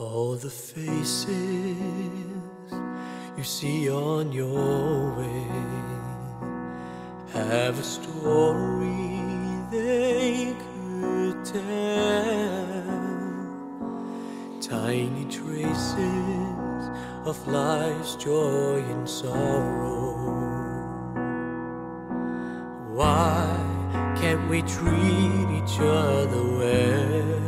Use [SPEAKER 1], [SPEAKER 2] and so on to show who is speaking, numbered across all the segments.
[SPEAKER 1] All the faces you see on your way have a story they could tell. Tiny traces of life's joy and sorrow. Why can't we treat each other well?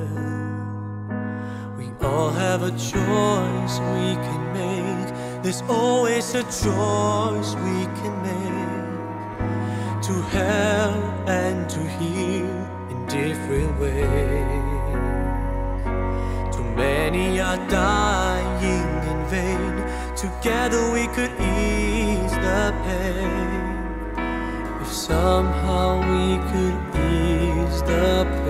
[SPEAKER 1] We all have a choice we can make. There's always a choice we can make, to help and to heal in different ways. Too many are dying in vain. Together we could ease the pain. If somehow we could ease the pain.